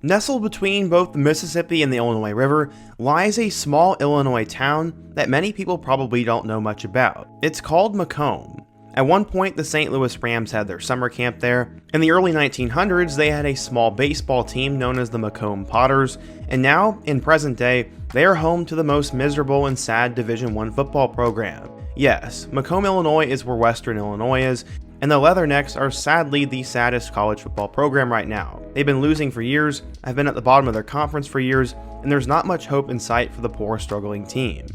Nestled between both the Mississippi and the Illinois River lies a small Illinois town that many people probably don't know much about. It's called Macomb. At one point, the St. Louis Rams had their summer camp there. In the early 1900s, they had a small baseball team known as the Macomb Potters, and now, in present day, they are home to the most miserable and sad Division I football program. Yes, Macomb, Illinois is where Western Illinois is, and the Leathernecks are sadly the saddest college football program right now. They've been losing for years, have been at the bottom of their conference for years, and there's not much hope in sight for the poor, struggling team.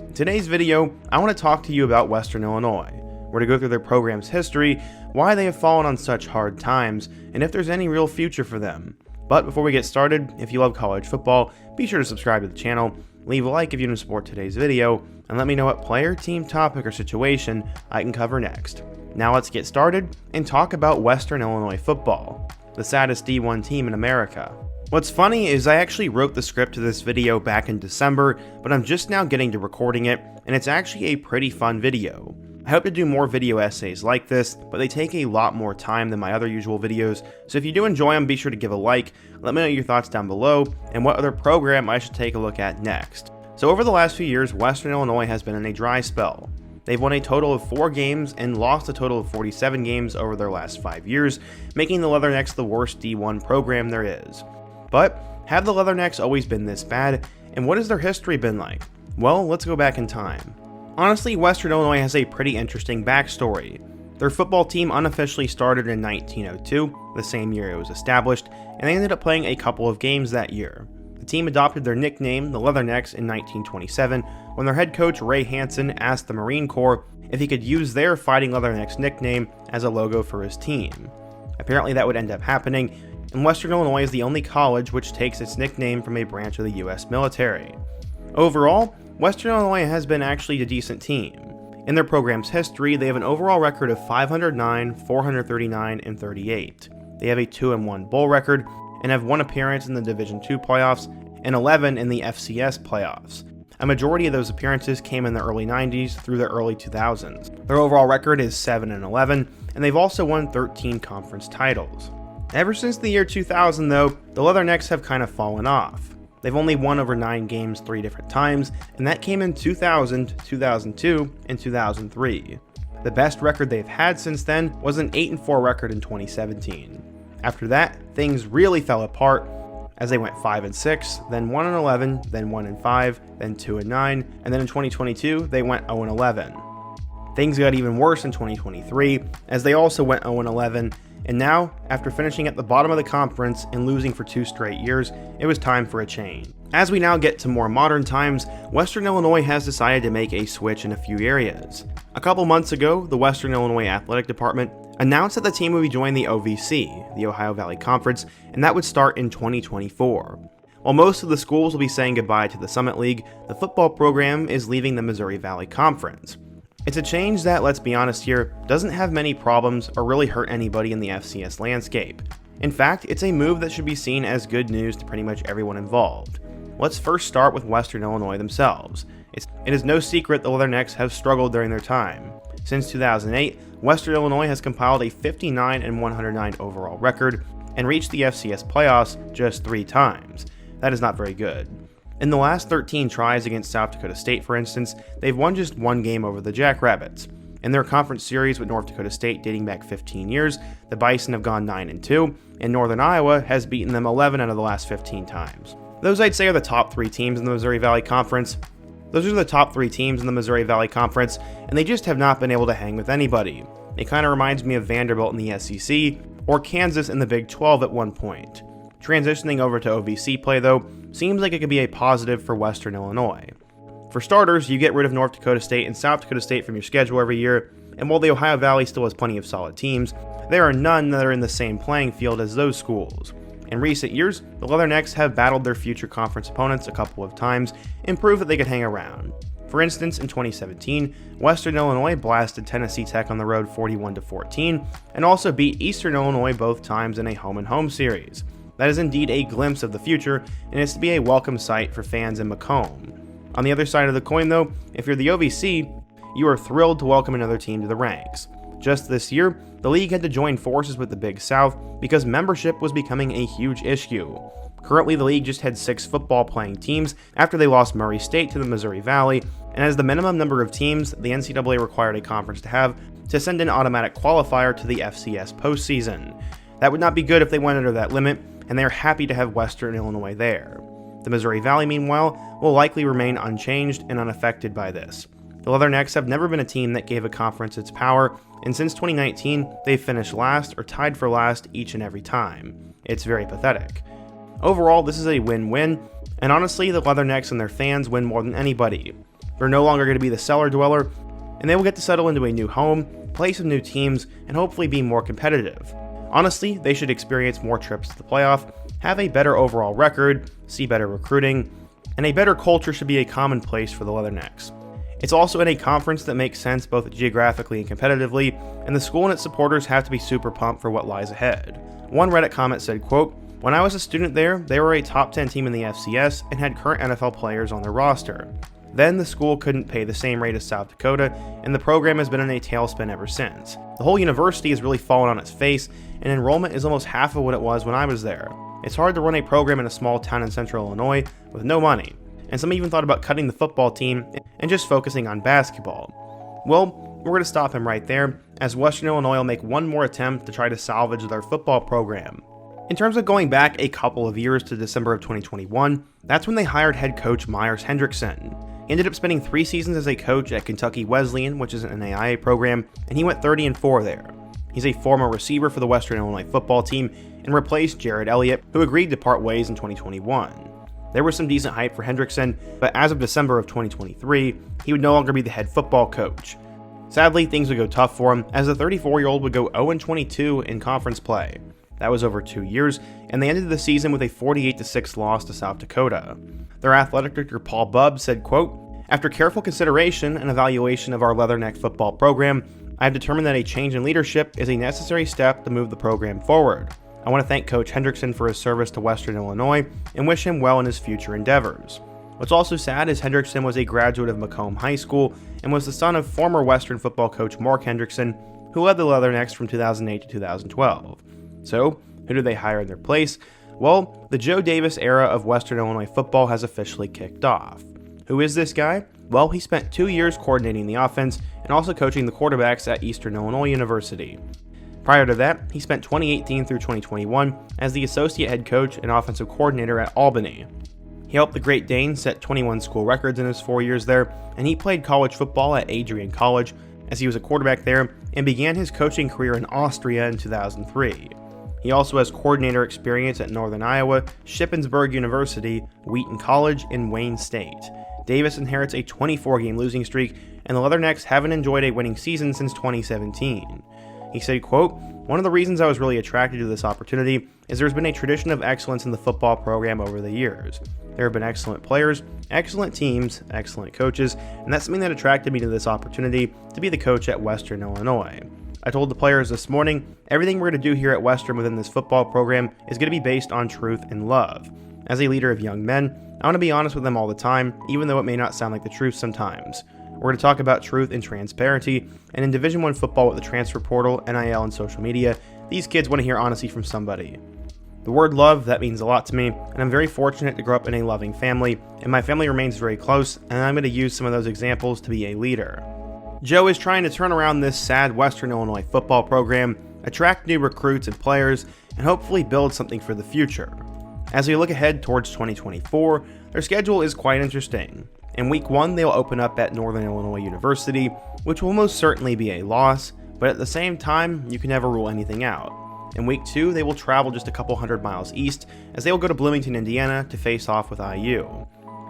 In today's video, I want to talk to you about Western Illinois. We're to go through their program's history, why they have fallen on such hard times, and if there's any real future for them. But before we get started, if you love college football, be sure to subscribe to the channel, leave a like if you want to support today's video, and let me know what player, team, topic, or situation I can cover next. Now let's get started and talk about Western Illinois football, the saddest D1 team in America. What's funny is I actually wrote the script to this video back in December, but I'm just now getting to recording it, and it's actually a pretty fun video. I hope to do more video essays like this, but they take a lot more time than my other usual videos, so if you do enjoy them, be sure to give a like, let me know your thoughts down below, and what other program I should take a look at next. So over the last few years, Western Illinois has been in a dry spell. They've won a total of 4 games and lost a total of 47 games over their last 5 years, making the Leathernecks the worst D1 program there is. But have the Leathernecks always been this bad, and what has their history been like? Well, let's go back in time. Honestly, Western Illinois has a pretty interesting backstory. Their football team unofficially started in 1902, the same year it was established, and they ended up playing a couple of games that year. The team adopted their nickname, the Leathernecks, in 1927, when their head coach Ray Hansen asked the Marine Corps if he could use their Fighting Leathernecks nickname as a logo for his team. Apparently that would end up happening, and Western Illinois is the only college which takes its nickname from a branch of the US military. Overall, Western Illinois has been actually a decent team. In their program's history, they have an overall record of 509, 439, and 38. They have a 2-1 bowl record, and have 1 appearance in the Division II playoffs and 11 in the FCS playoffs. A majority of those appearances came in the early 90s through the early 2000s. Their overall record is 7-11, and they've also won 13 conference titles. Ever since the year 2000 though, the Leathernecks have kind of fallen off. They've only won over 9 games 3 different times, and that came in 2000, 2002, and 2003. The best record they've had since then was an 8-4 record in 2017. After that, things really fell apart as they went 5-6, then 1-11, then 1-5, then 2-9, and then in 2022 they went 0-11. Things got even worse in 2023 as they also went 0-11, and now, after finishing at the bottom of the conference and losing for 2 straight years, it was time for a change. As we now get to more modern times, Western Illinois has decided to make a switch in a few areas. A couple months ago, the Western Illinois Athletic Department announced that the team would be joining the OVC, the Ohio Valley Conference, and that would start in 2024. While most of the schools will be saying goodbye to the Summit League, the football program is leaving the Missouri Valley Conference. It's a change that, let's be honest here, doesn't have many problems or really hurt anybody in the FCS landscape. In fact, it's a move that should be seen as good news to pretty much everyone involved. Let's first start with Western Illinois themselves. It is no secret the Leathernecks have struggled during their time. Since 2008, Western Illinois has compiled a 59-109 overall record and reached the FCS playoffs just 3 times. That is not very good. In the last 13 tries against South Dakota State, for instance, they've won just 1 game over the Jackrabbits. In their conference series with North Dakota State dating back 15 years, the Bison have gone 9-2, and Northern Iowa has beaten them 11 out of the last 15 times. Those I'd say are the top 3 teams in the Missouri Valley Conference. Those are the top 3 teams in the Missouri Valley Conference, and they just have not been able to hang with anybody. It kind of reminds me of Vanderbilt in the SEC, or Kansas in the Big 12 at one point. Transitioning over to OVC play, though, seems like it could be a positive for Western Illinois. For starters, you get rid of North Dakota State and South Dakota State from your schedule every year, and while the Ohio Valley still has plenty of solid teams, there are none that are in the same playing field as those schools. In recent years, the Leathernecks have battled their future conference opponents a couple of times and proved that they could hang around. For instance, in 2017, Western Illinois blasted Tennessee Tech on the road 41-14, and also beat Eastern Illinois both times in a home-and-home series. That is indeed a glimpse of the future, and it's to be a welcome sight for fans in Macomb. On the other side of the coin though, if you're the OVC, you are thrilled to welcome another team to the ranks. Just this year, the league had to join forces with the Big South because membership was becoming a huge issue. Currently, the league just had 6 football playing teams after they lost Murray State to the Missouri Valley, and as the minimum number of teams the NCAA required a conference to have to send an automatic qualifier to the FCS postseason. That would not be good if they went under that limit, and they are happy to have Western Illinois there. The Missouri Valley, meanwhile, will likely remain unchanged and unaffected by this. The Leathernecks have never been a team that gave a conference its power, and since 2019, they've finished last or tied for last each and every time. It's very pathetic. Overall, this is a win-win, and honestly, the Leathernecks and their fans win more than anybody. They're no longer going to be the cellar dweller, and they will get to settle into a new home, play some new teams, and hopefully be more competitive. Honestly, they should experience more trips to the playoff, have a better overall record, see better recruiting, and a better culture should be a commonplace for the Leathernecks. It's also in a conference that makes sense both geographically and competitively, and the school and its supporters have to be super pumped for what lies ahead. One Reddit comment said, quote, "When I was a student there, they were a top 10 team in the FCS and had current NFL players on their roster. Then the school couldn't pay the same rate as South Dakota, and the program has been in a tailspin ever since. The whole university has really fallen on its face, and enrollment is almost half of what it was when I was there. It's hard to run a program in a small town in central Illinois with no money, and some even thought about cutting the football team and just focusing on basketball." Well, we're going to stop him right there, as Western Illinois will make one more attempt to try to salvage their football program. In terms of going back a couple of years to December of 2021, that's when they hired head coach Myers Hendrickson. He ended up spending 3 seasons as a coach at Kentucky Wesleyan, which is an NAIA program, and he went 30-4 there. He's a former receiver for the Western Illinois football team and replaced Jared Elliott, who agreed to part ways in 2021. There was some decent hype for Hendrickson, but as of December of 2023, he would no longer be the head football coach. Sadly, things would go tough for him, as the 34-year-old would go 0-22 in conference play. That was over 2 years, and they ended the season with a 48-6 loss to South Dakota. Their athletic director Paul Bubb said, quote, "After careful consideration and evaluation of our Leatherneck football program, I have determined that a change in leadership is a necessary step to move the program forward. I want to thank Coach Hendrickson for his service to Western Illinois and wish him well in his future endeavors." What's also sad is Hendrickson was a graduate of Macomb High School and was the son of former Western football coach Mark Hendrickson, who led the Leathernecks from 2008 to 2012. So, who did they hire in their place? Well, the Joe Davis era of Western Illinois football has officially kicked off. Who is this guy? Well, he spent 2 years coordinating the offense and also coaching the quarterbacks at Eastern Illinois University. Prior to that, he spent 2018 through 2021 as the associate head coach and offensive coordinator at Albany. He helped the Great Danes set 21 school records in his 4 years there, and he played college football at Adrian College as he was a quarterback there and began his coaching career in Austria in 2003. He also has coordinator experience at Northern Iowa, Shippensburg University, Wheaton College, and Wayne State. Davis inherits a 24-game losing streak, and the Leathernecks haven't enjoyed a winning season since 2017. He said, quote, "One of the reasons I was really attracted to this opportunity is there's been a tradition of excellence in the football program over the years. There have been excellent players, excellent teams, excellent coaches, and that's something that attracted me to this opportunity to be the coach at Western Illinois. I told the players this morning, everything we're going to do here at Western within this football program is going to be based on truth and love. As a leader of young men, I want to be honest with them all the time, even though it may not sound like the truth sometimes. We're going to talk about truth and transparency, and in Division I football with the transfer portal, NIL, and social media, these kids want to hear honesty from somebody. The word love, that means a lot to me, and I'm very fortunate to grow up in a loving family, and my family remains very close, and I'm going to use some of those examples to be a leader." Joe is trying to turn around this sad Western Illinois football program, attract new recruits and players, and hopefully build something for the future. As we look ahead towards 2024, their schedule is quite interesting. In Week 1, they'll open up at Northern Illinois University, which will most certainly be a loss, but at the same time, you can never rule anything out. In Week 2, they will travel just a couple hundred miles east, as they will go to Bloomington, Indiana to face off with IU.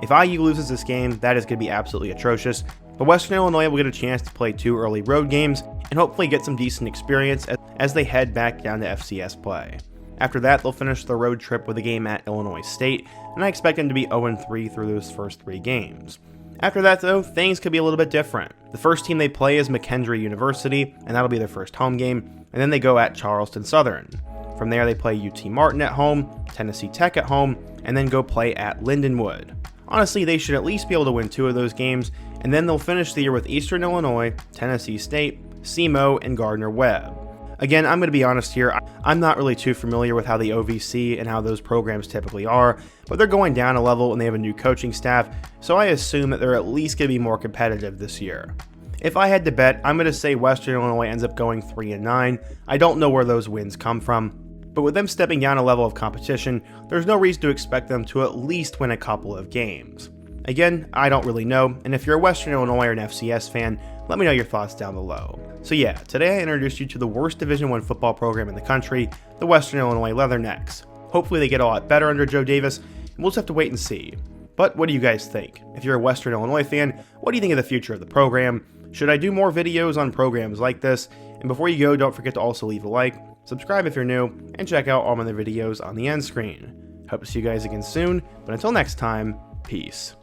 If IU loses this game, that is going to be absolutely atrocious, but Western Illinois will get a chance to play 2 early road games and hopefully get some decent experience as they head back down to FCS play. After that, they'll finish the road trip with a game at Illinois State, and I expect them to be 0-3 through those first 3 games. After that, though, things could be a little bit different. The first team they play is McKendree University, and that'll be their first home game, and then they go at Charleston Southern. From there, they play UT Martin at home, Tennessee Tech at home, and then go play at Lindenwood. Honestly, they should at least be able to win 2 of those games, and then they'll finish the year with Eastern Illinois, Tennessee State, SEMO, and Gardner-Webb. Again, I'm going to be honest here, I'm not really too familiar with how the OVC and how those programs typically are, but they're going down a level and they have a new coaching staff, so I assume that they're at least going to be more competitive this year. If I had to bet, I'm going to say Western Illinois ends up going 3-9. I don't know where those wins come from, but with them stepping down a level of competition, there's no reason to expect them to at least win a couple of games. Again, I don't really know, and if you're a Western Illinois or an FCS fan, let me know your thoughts down below. So yeah, today I introduced you to the worst Division I football program in the country, the Western Illinois Leathernecks. Hopefully they get a lot better under Joe Davis, and we'll just have to wait and see. But what do you guys think? If you're a Western Illinois fan, what do you think of the future of the program? Should I do more videos on programs like this? And before you go, don't forget to also leave a like, subscribe if you're new, and check out all my other videos on the end screen. Hope to see you guys again soon, but until next time, peace.